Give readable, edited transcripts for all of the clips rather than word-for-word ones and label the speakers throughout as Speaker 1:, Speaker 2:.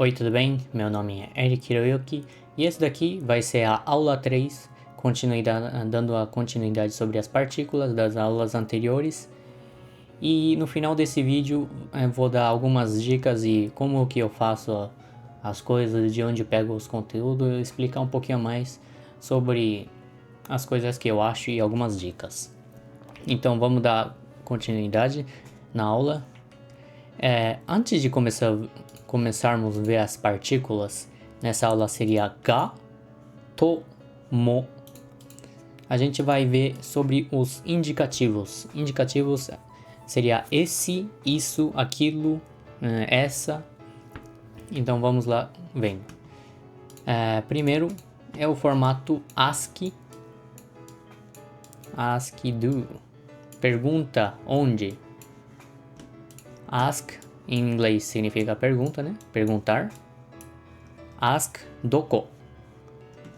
Speaker 1: Oi, tudo bem? Meu nome é Eric Hiroyuki e esse daqui vai ser a aula 3, dando a continuidade sobre as partículas das aulas anteriores. E no final desse vídeo eu vou dar algumas dicas e como que eu faço as coisas, de onde eu pego os conteúdos, explicar um pouquinho mais sobre as coisas que eu acho e algumas dicas. Então vamos dar continuidade na aula. Antes de começarmos a ver as partículas, nessa aula seria ga, to, mo. A gente vai ver sobre os indicativos. Indicativos seria esse, isso, aquilo, essa. Então vamos lá vendo. Primeiro é o formato ASCII. ASCII do. Pergunta onde. Ask em inglês significa pergunta, né? Perguntar. Ask doko.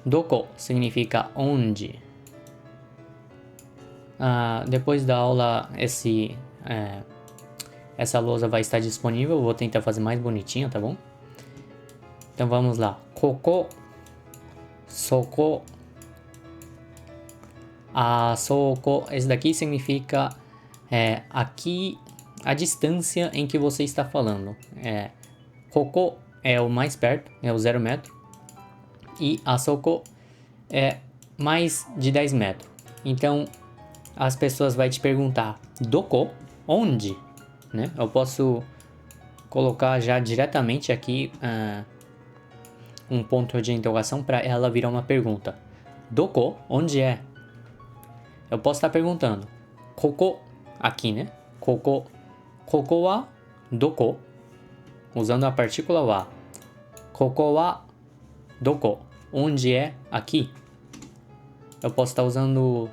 Speaker 1: Doko significa onde. Depois da aula, essa lousa vai estar disponível. Eu vou tentar fazer mais bonitinha, tá bom? Então vamos lá. Koko, soko, soko. Esse daqui significa aqui a distância em que você está falando. Koko é o mais perto, é o 0 metro. E a soko é mais de 10 metros. Então, as pessoas vão te perguntar, doko? Onde? Né? Eu posso colocar já diretamente aqui um ponto de interrogação para ela virar uma pergunta. Doko? Onde é? Eu posso estar perguntando. Koko, aqui, né? Koko. Koko wa doko? Usando a partícula wa. Koko wa doko? Onde é aqui? Eu posso estar usando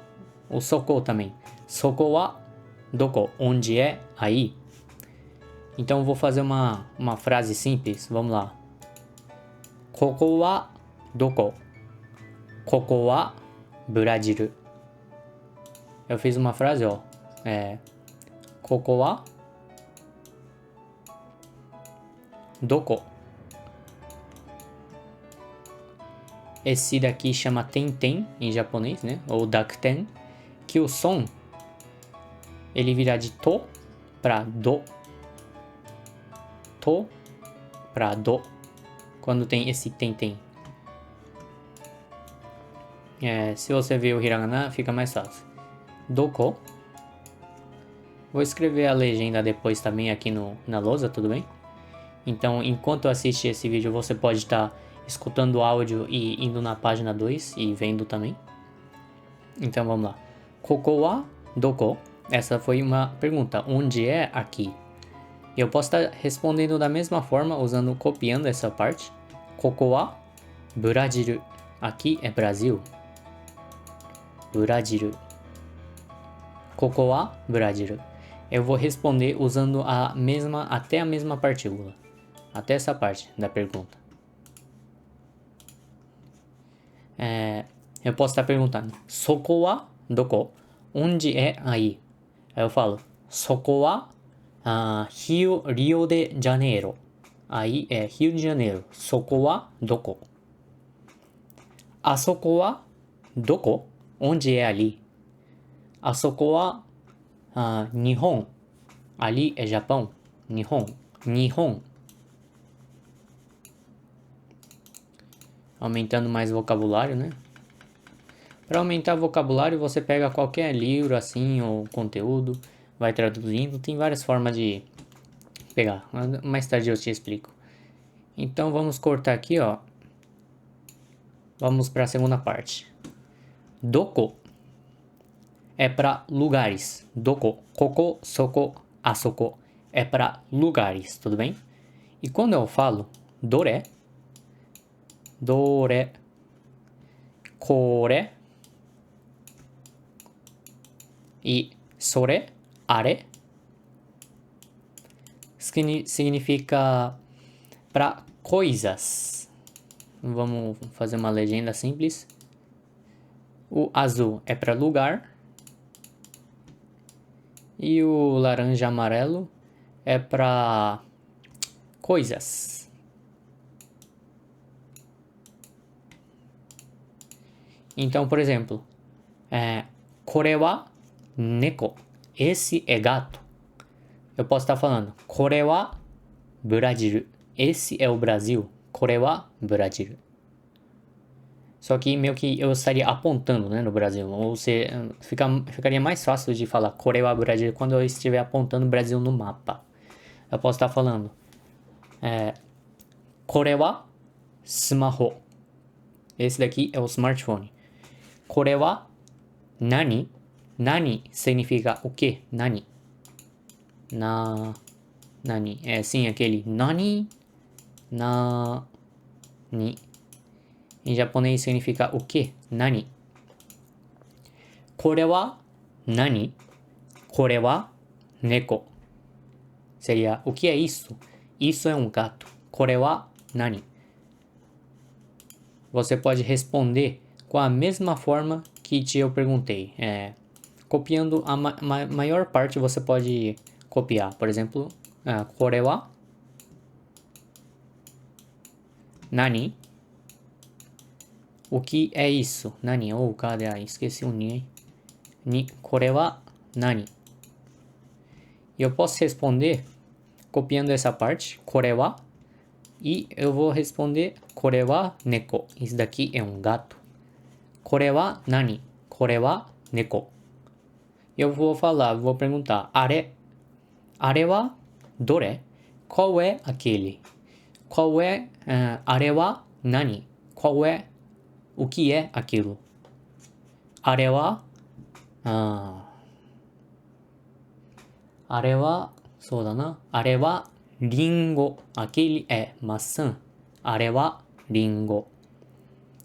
Speaker 1: o soko também. Soko wa doko? Onde é aí? Então eu vou fazer uma frase simples. Vamos lá. Koko wa doko? Koko wa Brasil. Eu fiz uma frase, ó. Koko wa doko? Esse daqui chama tenten em japonês, né? Ou dakuten. Que o som ele vira de to para do. To para do. Quando tem esse tenten. Se você ver o hiragana, fica mais fácil. Doko. Vou escrever a legenda depois também aqui na lousa, tudo bem? Então, enquanto assiste esse vídeo, você pode estar escutando o áudio e indo na página 2 e vendo também. Então, vamos lá. Koko wa doko? Essa foi uma pergunta. Onde é aqui? Eu posso estar respondendo da mesma forma, copiando essa parte. Koko wa Brasil. Aqui é Brasil. Brasil. Koko wa Brasil. Eu vou responder usando até a mesma partícula. Até essa parte da pergunta. Eu posso estar perguntando. Soko wa doko? Onde é aí? Aí eu falo. Soko wa Rio de Janeiro. Aí é Rio de Janeiro. Soko wa doko? Asoko wa doko? Onde é ali? Asoko wa Nihon. Ali é Japão. Nihon. Nihon. Aumentando mais vocabulário, né? Para aumentar vocabulário, você pega qualquer livro assim ou conteúdo, vai traduzindo. Tem várias formas de pegar. Mais tarde eu te explico. Então vamos cortar aqui, ó. Vamos para a segunda parte. Doko é para lugares. Doko, koko, soko, asoko é para lugares, tudo bem? E quando eu falo dore, kore e sore, are, significa para coisas. Vamos fazer uma legenda simples. O azul é para lugar. E o laranja amarelo é para coisas. Então, por exemplo, kore wa neko. Esse é gato. Eu posso estar falando, kore wa Brasil. Esse é o Brasil. Kore wa Brasil. Só que meio que eu estaria apontando, né, no Brasil. Ou ficaria mais fácil de falar kore wa Brasil quando eu estiver apontando o Brasil no mapa. Eu posso estar falando, kore wa smaho. Esse daqui é o smartphone. Kore wa nani? Nani significa o quê? Nani. Nani. É sim aquele nani. Nani. Em japonês significa o quê? Nani. Kore wa nani? Kore wa neko. Seria, o que é isso? Isso é um gato. Kore wa nani? Você pode responder com a mesma forma que eu perguntei. Copiando a maior parte você pode copiar. Por exemplo, kore wa nani? O que é isso? Nani? Cadê? Esqueci o ni, hein? Kore wa nani? E eu posso responder copiando essa parte, kore wa, e eu vou responder kore wa neko. Isso daqui é um gato. Kore wa nani? Kore wa neko. Eu vou perguntar, are wa dore? Qual é aquele? Qual é, are wa nani? Qual é, o que é aquilo? Are wa,そうだな。あれはリンゴ。aquele é maçã. あれはリンゴ。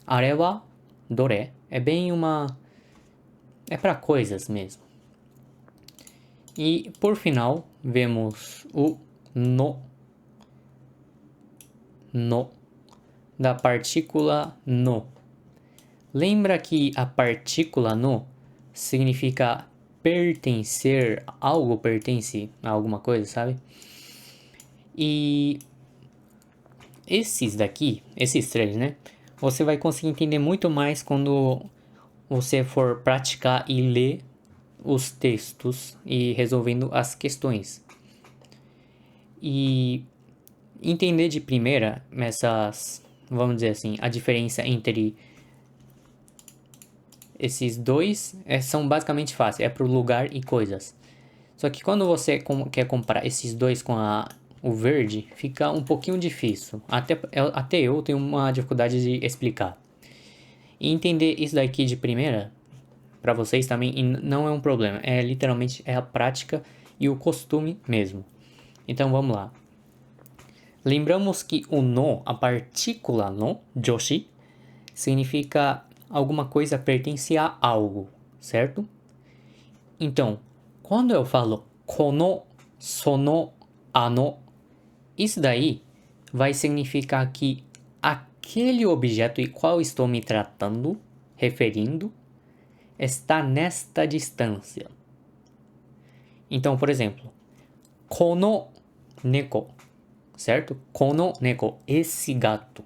Speaker 1: あれはどれ? É bem uma... é para coisas mesmo. E por final, vemos o no. No. Da partícula no. Lembra que a partícula no significa pertencer, algo pertence a alguma coisa, sabe? E esses três, né? Você vai conseguir entender muito mais quando você for praticar e ler os textos e resolvendo as questões. E entender de primeira vamos dizer assim, a diferença entre esses dois são basicamente fáceis, é pro lugar e coisas. Só que quando você quer comparar esses dois com o verde, fica um pouquinho difícil. Até eu tenho uma dificuldade de explicar. E entender isso daqui de primeira, para vocês também, não é um problema. Literalmente a prática e o costume mesmo. Então vamos lá. Lembramos que o no, a partícula no, joshi, significa alguma coisa pertence a algo, certo? Então, quando eu falo kono, sono, ano, isso daí vai significar que aquele objeto e qual estou me tratando, referindo, está nesta distância. Então, por exemplo, kono neko, certo? Kono neko, esse gato.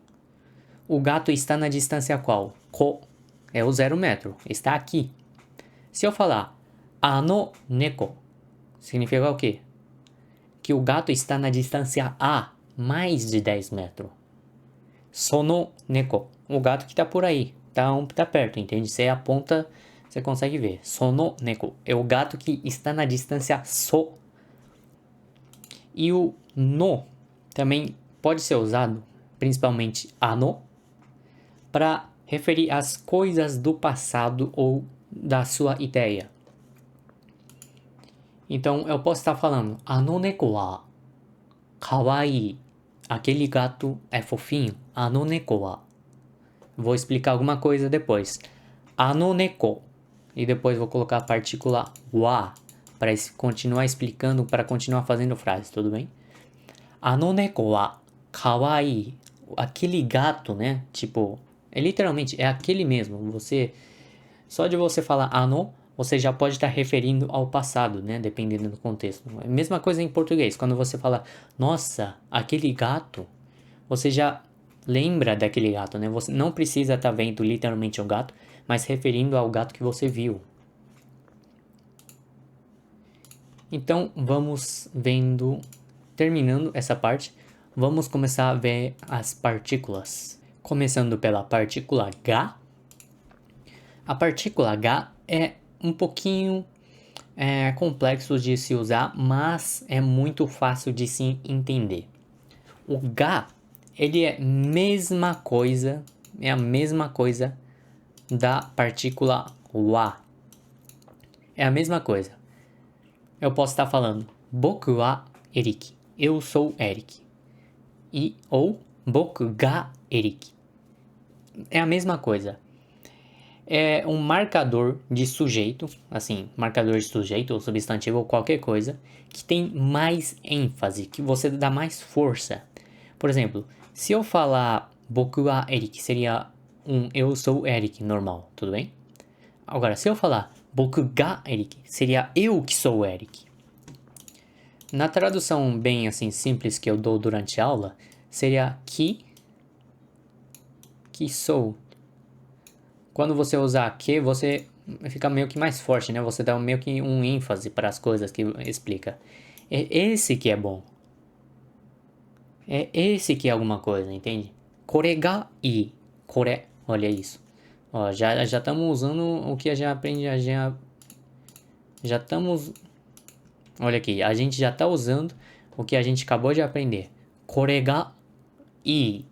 Speaker 1: O gato está na distância qual? Ko é o 0 metro, está aqui. Se eu falar ano neko, significa o quê? Que o gato está na distância a mais de 10 metros. Sono neko, o gato que está por aí, tá perto, entende? Você aponta, você consegue ver. Sono neko é o gato que está na distância so. E o no também pode ser usado, principalmente ano, para referir às coisas do passado ou da sua ideia. Então, eu posso estar falando, ano neko wa kawaii. Aquele gato é fofinho. Ano neko wa. Vou explicar alguma coisa depois. Ano neko. E depois vou colocar a partícula wa para continuar explicando, para continuar fazendo frase, tudo bem? Ano neko wa kawaii. Aquele gato, né? Tipo, literalmente é aquele mesmo. Só de você falar ano, você já pode estar referindo ao passado, né? Dependendo do contexto. É a mesma coisa em português. Quando você fala, nossa, aquele gato, você já lembra daquele gato, né? Você não precisa estar vendo literalmente o gato, mas referindo ao gato que você viu. Então, vamos vendo, terminando essa parte, vamos começar a ver as partículas. Começando pela partícula H. A partícula H é um pouquinho complexo de se usar, mas é muito fácil de se entender. O H, ele é a mesma coisa da partícula wa. É a mesma coisa. Eu posso estar falando boku wa Eric. Eu sou Eric. Ou boku ga Eric. É a mesma coisa. É um marcador de sujeito, assim, marcador de sujeito ou substantivo ou qualquer coisa, que tem mais ênfase, que você dá mais força. Por exemplo, se eu falar boku wa Eric, seria um eu sou Eric normal, tudo bem? Agora, se eu falar boku ga Eric, seria eu que sou Eric. Na tradução bem assim simples que eu dou durante a aula, seria que sou. Quando você usar que, você fica meio que mais forte, né? Você dá meio que um ênfase para as coisas que explica. É esse que é bom. É esse que é alguma coisa, entende? Kore ga ii. Kore, olha isso. Ó, já estamos usando o que a gente aprende, já estamos... Olha aqui, a gente já está usando o que a gente acabou de aprender. Kore ga ii.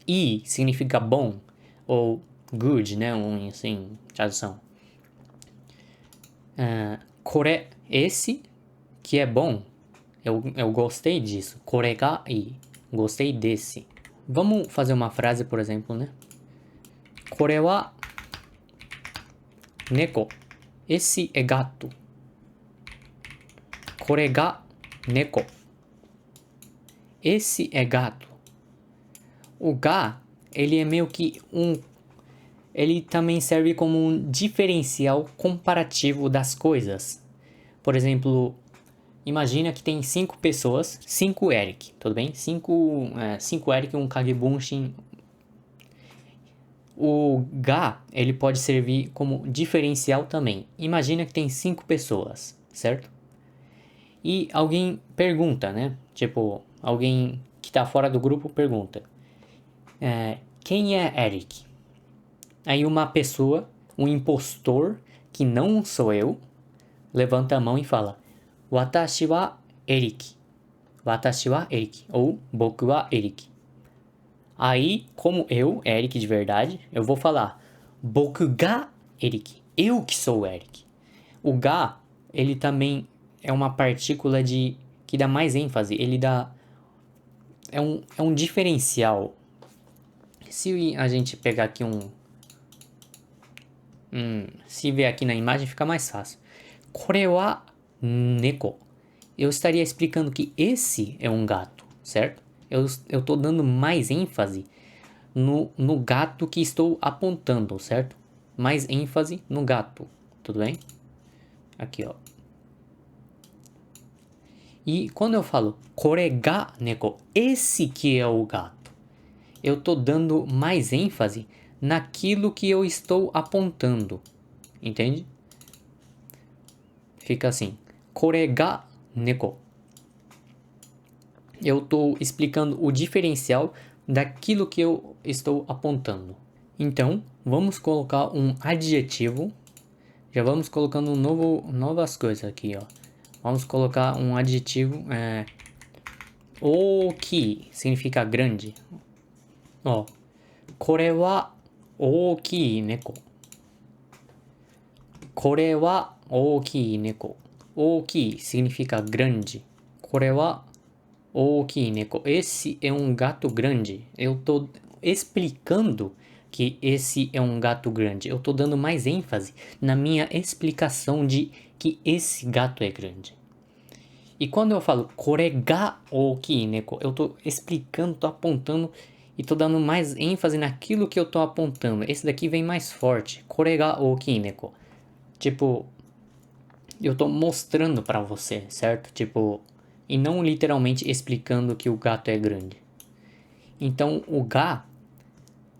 Speaker 1: Ii significa bom, ou good, né? Assim, tradução. Kore, esse que é bom. Eu gostei disso. Kore ga ii. Gostei desse. Vamos fazer uma frase, por exemplo, né? Kore wa neko. Esse é gato. Kore ga neko. Esse é gato. O ga, ele é meio que ele também serve como um diferencial comparativo das coisas. Por exemplo, imagina que tem 5 pessoas, 5 Eric, tudo bem? 5 Eric e um Kagebunshin. O ga, ele pode servir como diferencial também. Imagina que tem 5 pessoas, certo? E alguém pergunta, né? Tipo, alguém que está fora do grupo pergunta. Quem é Eric? Aí uma pessoa, um impostor, que não sou eu, levanta a mão e fala: Watashi wa Eric. Watashi wa Eric. Ou Boku wa Eric. Aí, como eu, Eric de verdade, eu vou falar Boku ga Eric. Eu que sou Eric. O ga, ele também é uma partícula que dá mais ênfase. Ele dá... É um diferencial. Se a gente pegar aqui se ver aqui na imagem, fica mais fácil. Kore wa neko. Eu estaria explicando que esse é um gato, certo? Eu estou dando mais ênfase no gato que estou apontando, certo? Mais ênfase no gato, tudo bem? Aqui, ó. E quando eu falo kore ga neko, esse que é o gato, eu estou dando mais ênfase naquilo que eu estou apontando, entende? Fica assim, kore ga neko. Eu estou explicando o diferencial daquilo que eu estou apontando. Então, vamos colocar um adjetivo. Já vamos colocando novas coisas aqui, ó. Vamos colocar um adjetivo, oki, significa grande. Ó, kore wa ookii neko. Kore wa ookii neko. Ookii significa grande. Kore wa ookii neko. Esse é um gato grande. Eu tô explicando que esse é um gato grande. Eu tô dando mais ênfase na minha explicação de que esse gato é grande. E quando eu falo kore ga ookii neko, eu tô explicando, tô apontando e tô dando mais ênfase naquilo que eu tô apontando. Esse daqui vem mais forte. Kore ga ookii neko. Tipo, eu tô mostrando pra você, certo? Tipo, e não literalmente explicando que o gato é grande. Então, o ga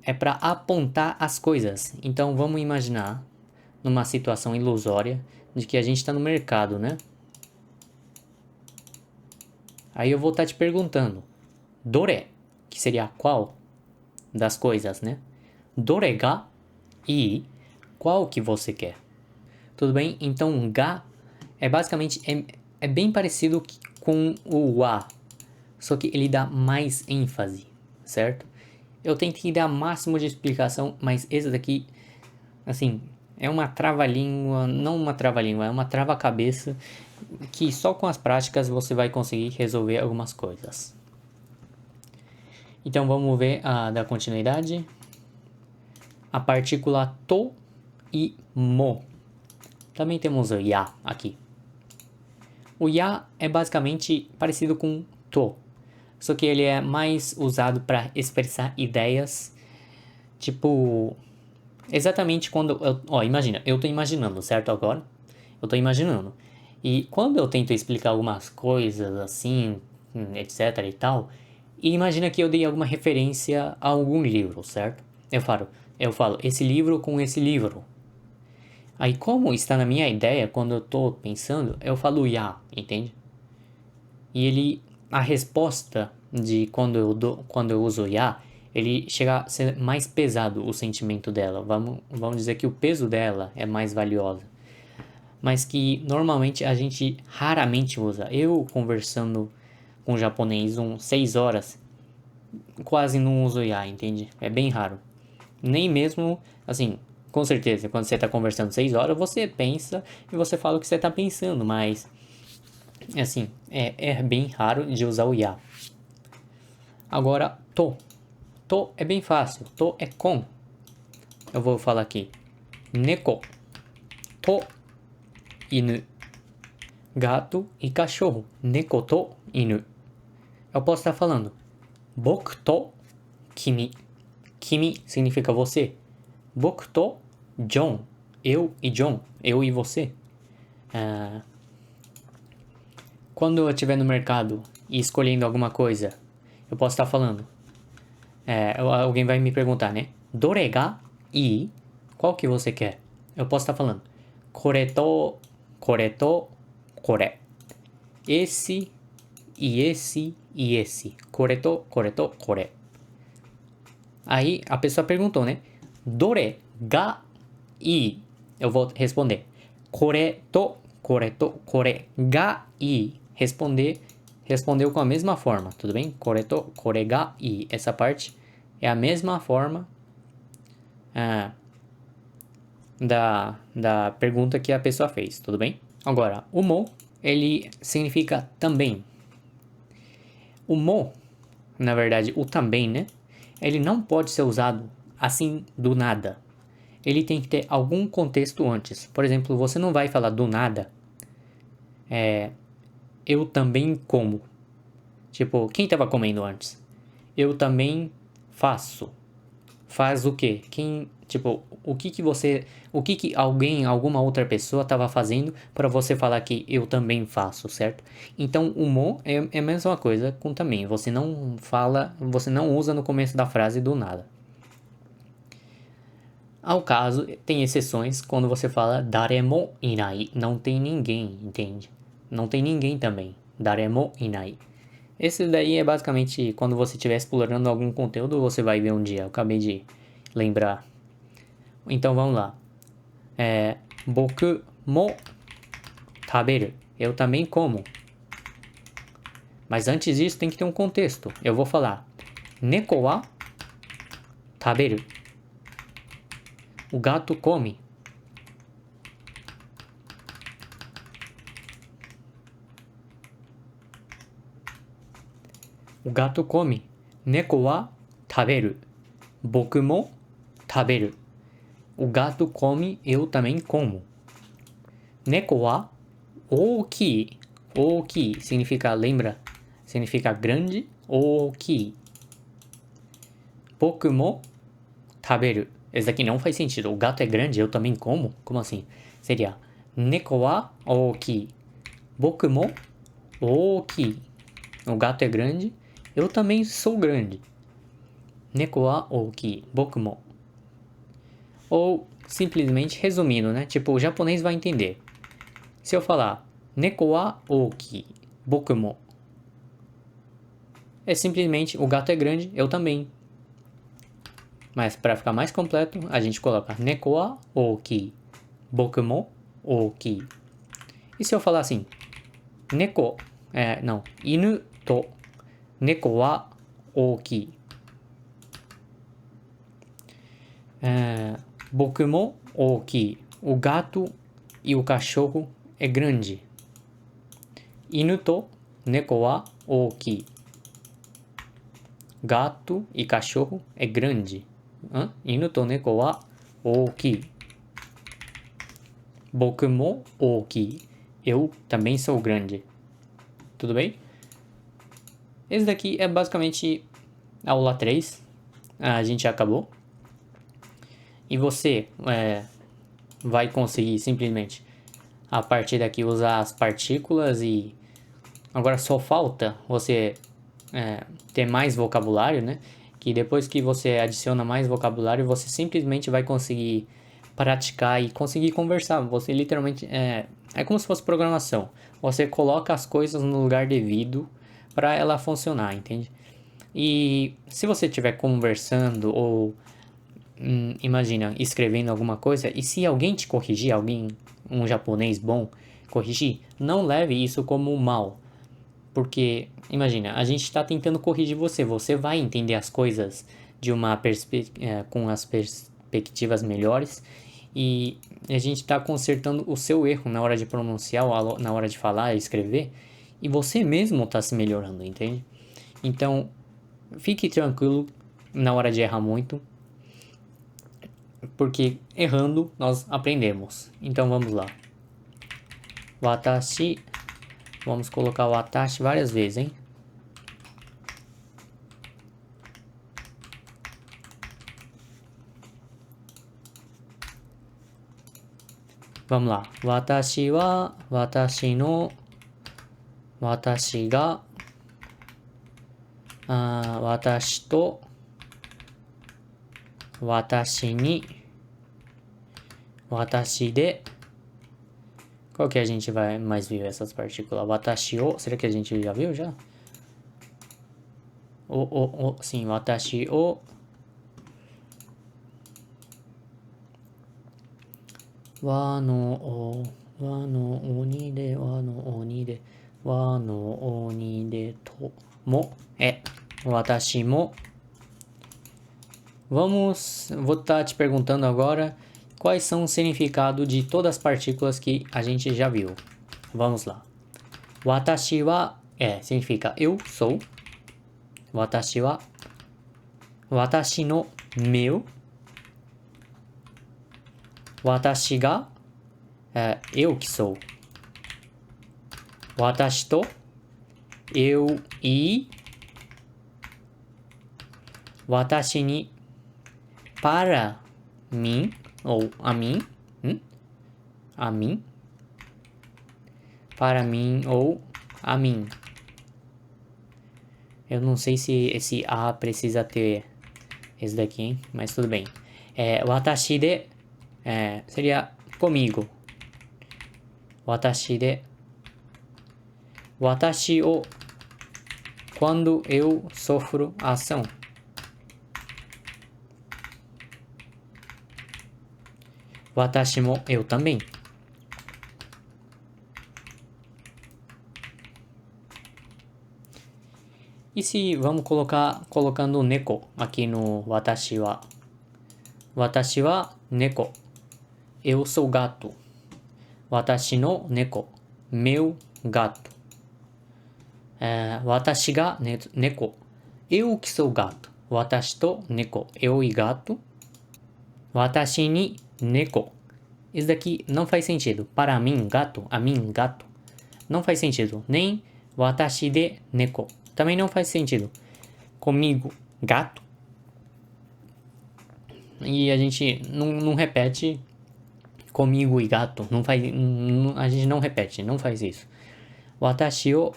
Speaker 1: é para apontar as coisas. Então vamos imaginar numa situação ilusória de que a gente está no mercado, né? Aí eu vou estar te perguntando, dore, que seria qual das coisas, né? Dore ga ii, qual que você quer? Tudo bem? Então ga é basicamente é bem parecido com o wa, só que ele dá mais ênfase, certo? Eu tentei dar máximo de explicação, mas esse daqui, assim, é uma trava-língua, não uma trava-língua, é uma trava-cabeça que só com as práticas você vai conseguir resolver algumas coisas. Então vamos ver a da continuidade. A partícula to e mo. Também temos o ya aqui. O ya é basicamente parecido com to, só que ele é mais usado para expressar ideias, tipo, exatamente quando imagina, eu tô imaginando, certo agora? Eu tô imaginando. E quando eu tento explicar algumas coisas assim, etc e tal, e imagina que eu dei alguma referência a algum livro, certo? Eu falo esse livro com esse livro. Aí como está na minha ideia, quando eu tô pensando, eu falo ya, entende? E a resposta de quando eu uso ya, ele chega a ser mais pesado o sentimento dela. Vamos dizer que o peso dela é mais valiosa. Mas que normalmente a gente raramente usa. Eu conversando com japonês 6 horas, quase não uso ya, entende? É bem raro. Nem mesmo, assim, com certeza, quando você está conversando 6 horas, você pensa e você fala o que você está pensando, mas, assim, é bem raro de usar o ya. Agora, to. To é bem fácil. To é com. Eu vou falar aqui. Neko. To. Inu. Gato e cachorro. Neko to inu. Eu posso estar falando. Boku to kimi. Kimi significa você. Boku to John. Eu e John. Eu e você. Quando eu estiver no mercado e escolhendo alguma coisa, eu posso estar falando. Alguém vai me perguntar, né? Dore ga ii? Qual que você quer? Eu posso estar falando. Kore to, kore to, kore. Esse e esse e esse. Kore to, kore to, kore. Aí a pessoa perguntou, né? Dore ga ii? Eu vou responder. Kore to, kore ga ii. Respondeu com a mesma forma, tudo bem? Kore to, kore ga ii. Essa parte é a mesma forma da pergunta que a pessoa fez, tudo bem? Agora, o mo, ele significa também. O mo, na verdade, o também, né? Ele não pode ser usado assim do nada. Ele tem que ter algum contexto antes. Por exemplo, você não vai falar do nada. Eu também como. Tipo, quem estava comendo antes? Eu também faço. Faz o quê? Tipo, o que alguma outra pessoa estava fazendo para você falar que eu também faço, certo? Então, o mo é a mesma coisa com também. Você não usa no começo da frase do nada. Ao caso, tem exceções quando você fala daremo inai, não tem ninguém, entende? Não tem ninguém também. Daremo inai. Esse daí é basicamente quando você estiver explorando algum conteúdo, você vai ver um dia. Eu acabei de lembrar. Então vamos lá. Boku mo taberu. Eu também como. Mas antes disso tem que ter um contexto. Eu vou falar. Neko wa taberu. O gato come. O gato come. Neko wa taberu. Boku mo taberu. O gato come, eu também como. Neko wa ookii. Ookii significa, lembra? Significa grande. Ookii. Boku mo taberu. Esse daqui não faz sentido. O gato é grande, eu também como? Como assim? Seria Neko wa ookii. Boku mo ookii. O gato é grande, eu também sou grande. Neko wa ookii. Boku mo. Ou, simplesmente, resumindo, né? Tipo, o japonês vai entender. Se eu falar Neko wa ookii. Boku mo. É simplesmente, o gato é grande, eu também. Mas para ficar mais completo, a gente coloca Neko wa ookii. Boku mo ookii. E se eu falar assim, Neko, Inu to Neko wa ookii. Boku mo ookii. O gato e o cachorro é grande. Inu to Neko wa ookii. Gato e cachorro é grande. Inu to neko wa ookii. Boku mo ookii. Eu também sou grande. Tudo bem? Esse daqui é basicamente a aula 3. A gente já acabou. E você vai conseguir simplesmente, a partir daqui, usar as partículas e... Agora só falta você ter mais vocabulário, né? Que depois que você adiciona mais vocabulário, você simplesmente vai conseguir praticar e conseguir conversar. Você literalmente... É como se fosse programação. Você coloca as coisas no lugar devido para ela funcionar, entende? E se você estiver conversando ou... imagina, escrevendo alguma coisa, e se alguém te corrigir, um japonês bom, corrigir, não leve isso como mal. Porque, imagina, a gente está tentando corrigir você. Você vai entender as coisas de com as perspectivas melhores. E a gente está consertando o seu erro na hora de pronunciar, na hora de falar e escrever. E você mesmo está se melhorando, entende? Então, fique tranquilo na hora de errar muito. Porque errando, nós aprendemos. Então, vamos lá. Watashi... Vamos colocar o watashi várias vezes, hein? Vamos lá. Watashi wa, watashi no, watashi ga, watashi to, watashi ni, watashi de. Qual que a gente vai mais ver essas partículas? Watashi o, será que a gente já viu já? Sim, watashi o. Wa no oni de, wa no oni de, wa no oni de to mo watashi mo. Vou estar te perguntando agora quais são o significado de todas as partículas que a gente já viu. Vamos lá. Watashi wa significa eu sou. Watashi wa. Watashi no meu. Watashi ga eu que sou. Watashi to eu e. Watashi ni para mim ou a mim. A mim. Para mim ou a mim. Eu não sei se esse a precisa ter esse daqui, hein? Mas tudo bem. Watashi de seria comigo. Watashi de. Watashi o quando eu sofro ação. Watashi mo eu também. E se vamos colocando neko aqui no watashi wa. Watashi wa neko. Eu sou gato. Watashi no neko. Meu gato. Watashi ga neko. Eu que sou gato. Watashi to neko. Eu e gato. Watashi ni neko. Isso daqui não faz sentido. Para mim, gato. A mim, gato. Não faz sentido. Nem watashi de neko. Também não faz sentido. Comigo, gato. E a gente não repete comigo e gato. A gente não repete, não faz isso. Watashi o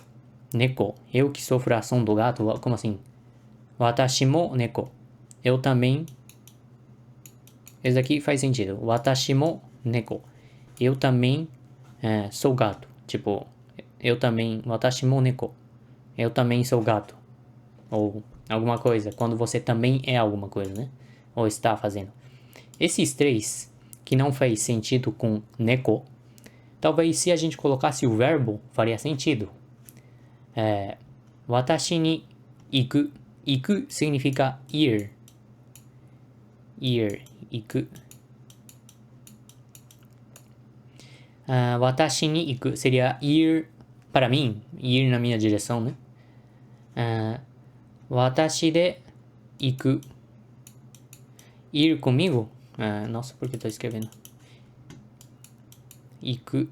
Speaker 1: neko. Eu que sofro a ação do gato. Como assim? Watashi mo neko. Eu também. Esse daqui faz sentido. Watashi mo neko. Eu também sou gato. Tipo, eu também. Watashi mo neko. Eu também sou gato. Ou alguma coisa. Quando você também é alguma coisa, né? Ou está fazendo. Esses três, que não faz sentido com neko, talvez se a gente colocasse o verbo, faria sentido. Watashi ni iku. Iku significa ir. Ir. Iku. Watashi ni iku seria ir para mim. Ir na minha direção, né? Watashi de iku. Ir comigo? Nossa, por que eu tô escrevendo? Iku.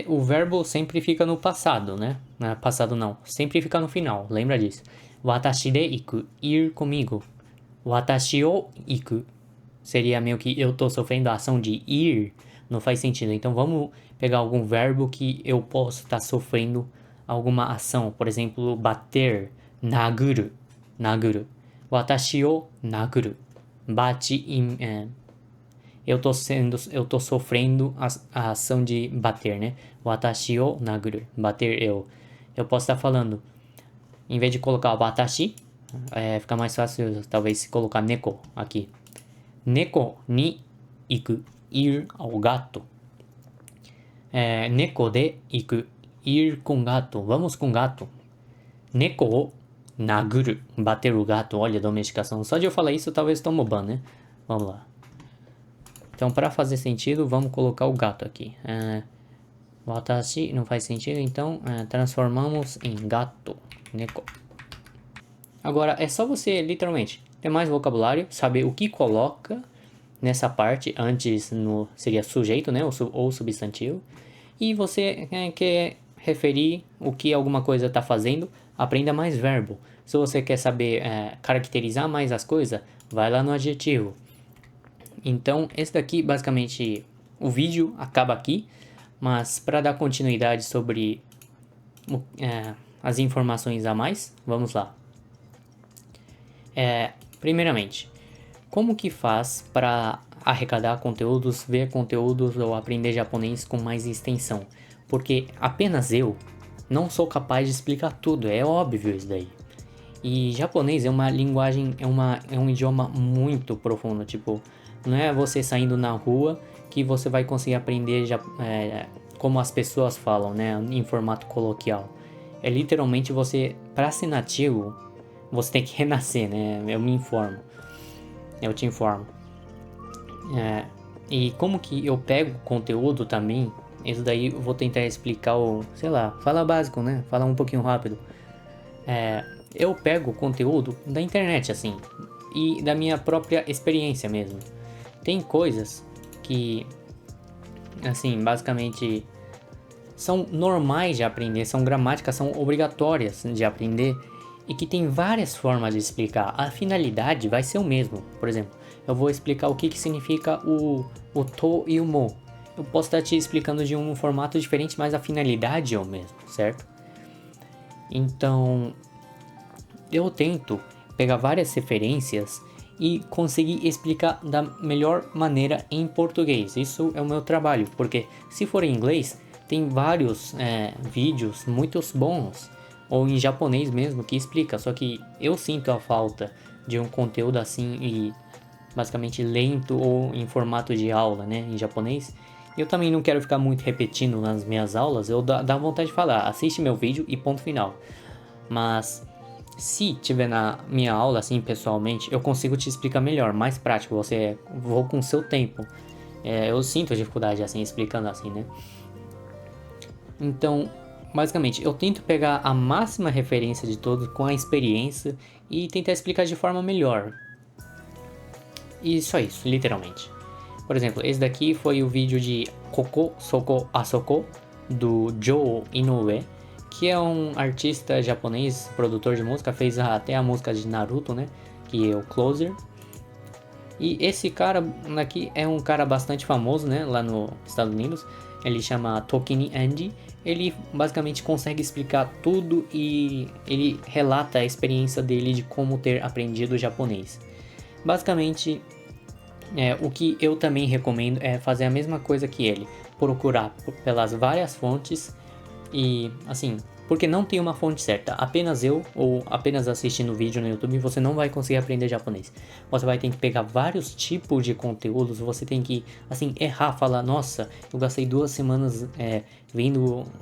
Speaker 1: O verbo sempre fica no passado, né? Passado não. Sempre fica no final. Lembra disso. Watashi de iku. Ir comigo. Watashi o iku. Seria meio que eu tô sofrendo a ação de ir. Não faz sentido. Então vamos pegar algum verbo que eu posso estar sofrendo alguma ação. Por exemplo, bater. Naguru. Naguru. Watashi o naguru. Bate eu tô sofrendo a ação de bater, né? Watashi o naguru. Bater eu. Eu posso estar falando, em vez de colocar o watashi, fica mais fácil talvez se colocar neko aqui. Neko ni iku. Ir ao gato. Neko de iku. Ir com gato. Vamos com gato. Neko o naguru. Bater o gato. Olha, domesticação. Só de eu falar isso, talvez tomo ban, né? Vamos lá. Então, para fazer sentido, vamos colocar o gato aqui. Watashi não faz sentido, então transformamos em gato. Neko. Agora, é só você, literalmente, ter mais vocabulário, saber o que coloca nessa parte. Antes seria sujeito, né? Ou substantivo. E você quer referir o que alguma coisa está fazendo, aprenda mais verbo. Se você quer saber caracterizar mais as coisas, vai lá no adjetivo. Então, esse daqui, basicamente, o vídeo acaba aqui. Mas para dar continuidade sobre as informações a mais, vamos lá. Primeiramente, como que faz para arrecadar conteúdos, ver conteúdos ou aprender japonês com mais extensão? Porque apenas eu não sou capaz de explicar tudo, é óbvio isso daí. E japonês é uma linguagem, é um idioma muito profundo, tipo, não é você saindo na rua que você vai conseguir aprender como as pessoas falam, né, em formato coloquial. É literalmente você, para ser nativo, você tem que renascer, né, eu te informo. E como que eu pego conteúdo também, isso daí eu vou tentar explicar fala básico, né, falar um pouquinho rápido. Eu pego conteúdo da internet, assim, e da minha própria experiência mesmo. Tem coisas que, assim, basicamente são normais de aprender, são gramáticas, são obrigatórias de aprender e que tem várias formas de explicar. A finalidade vai ser o mesmo. Por exemplo, eu vou explicar o que significa o to e o mo. Eu posso estar te explicando de um formato diferente, mas a finalidade é o mesmo, certo? Então, eu tento pegar várias referências e conseguir explicar da melhor maneira em português. Isso é o meu trabalho, porque se for em inglês, tem vários vídeos muito bons, ou em japonês mesmo, que explica. Só que eu sinto a falta de um conteúdo assim, e basicamente lento ou em formato de aula, né, em japonês. Eu também não quero ficar muito repetindo nas minhas aulas, dá vontade de falar, assiste meu vídeo e ponto final. Mas se tiver na minha aula, assim, pessoalmente, eu consigo te explicar melhor, mais prático, vou com o seu tempo. Eu sinto dificuldade, assim, explicando assim, né? Então, basicamente, eu tento pegar a máxima referência de todos com a experiência e tentar explicar de forma melhor. E só isso, literalmente. Por exemplo, esse daqui foi o vídeo de Koko Soko Asoko, do Joe Inoue, que é um artista japonês, produtor de música, fez até a música de Naruto, né, que é o Closer. E esse cara aqui é um cara bastante famoso, né, lá nos Estados Unidos. Ele chama Tokini Andy, ele basicamente consegue explicar tudo e ele relata a experiência dele de como ter aprendido japonês. Basicamente, o que eu também recomendo é fazer a mesma coisa que ele, procurar pelas várias fontes e, assim, porque não tem uma fonte certa, apenas eu ou apenas assistindo vídeo no YouTube você não vai conseguir aprender japonês. Você vai ter que pegar vários tipos de conteúdos, você tem que, assim, errar, falar, nossa, eu gastei 2 semanas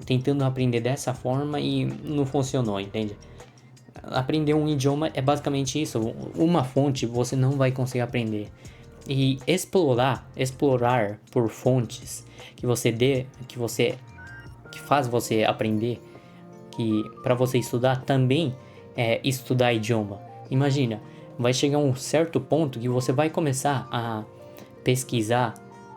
Speaker 1: tentando aprender dessa forma e não funcionou, entende? Aprender um idioma é basicamente isso, uma fonte você não vai conseguir aprender. E explorar por fontes que faz você aprender, que para você estudar também é estudar idioma. Imagina, vai chegar um certo ponto que você vai começar a pesquisar,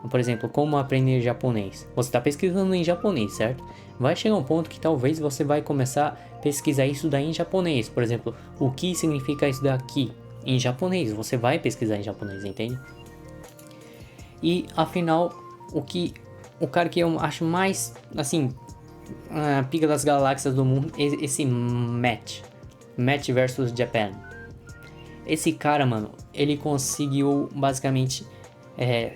Speaker 1: por exemplo, como aprender japonês. Você está pesquisando em japonês, certo? Vai chegar um ponto que talvez você vai começar a pesquisar isso daí em japonês. Por exemplo, o que significa isso daqui em japonês? Você vai pesquisar em japonês, entende? E afinal, o cara que eu acho mais, assim, a pica das galáxias do mundo, esse Matt versus Japan. Esse cara, mano, ele conseguiu basicamente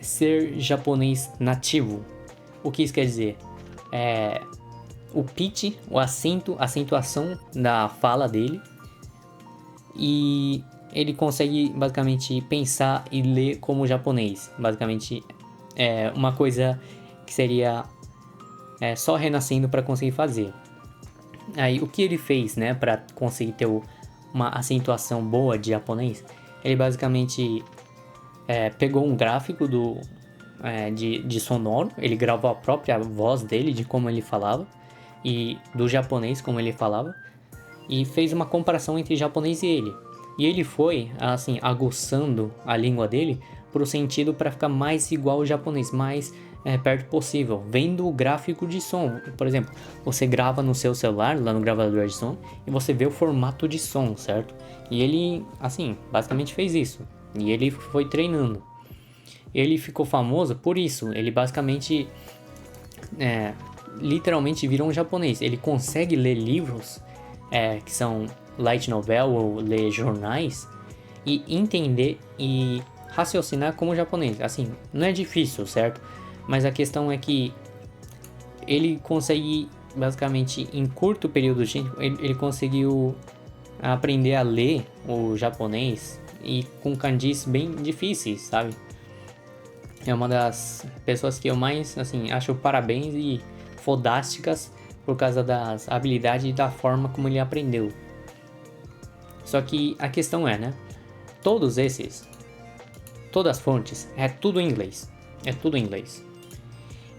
Speaker 1: ser japonês nativo. O que isso quer dizer? O pitch, o acento, a acentuação da fala dele. E ele consegue basicamente pensar e ler como japonês. Basicamente é uma coisa que seria só renascendo para conseguir fazer. Aí o que ele fez, né, para conseguir ter uma acentuação boa de japonês? Ele basicamente pegou um gráfico de sonoro, ele gravou a própria voz dele, de como ele falava, e do japonês, como ele falava, e fez uma comparação entre japonês e ele. E ele foi, assim, aguçando a língua dele pro sentido para ficar mais igual ao japonês, mais perto possível, vendo o gráfico de som. Por exemplo, você grava no seu celular, lá no gravador de som, e você vê o formato de som, certo? E ele, assim, basicamente fez isso. E ele foi treinando. Ele ficou famoso por isso. Ele basicamente, literalmente virou um japonês. Ele consegue ler livros que são light novel ou ler jornais e entender e raciocinar como japonês. Assim, não é difícil, certo? Mas a questão é que ele consegue, basicamente, em curto período de tempo, ele conseguiu aprender a ler o japonês e com kanjis bem difíceis, sabe? É uma das pessoas que eu mais, assim, acho parabéns e fodásticas por causa das habilidades e da forma como ele aprendeu. Só que a questão né? Todas as fontes, é tudo em inglês. É tudo em inglês.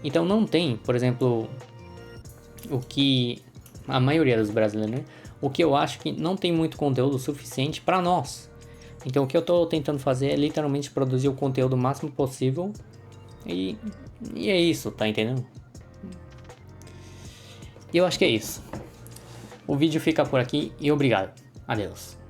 Speaker 1: Então não tem, por exemplo, o que a maioria dos brasileiros, né? O que eu acho que não tem muito conteúdo suficiente para nós. Então o que eu tô tentando fazer é literalmente produzir o conteúdo o máximo possível e é isso, tá entendendo? E eu acho que é isso. O vídeo fica por aqui e obrigado. Adeus.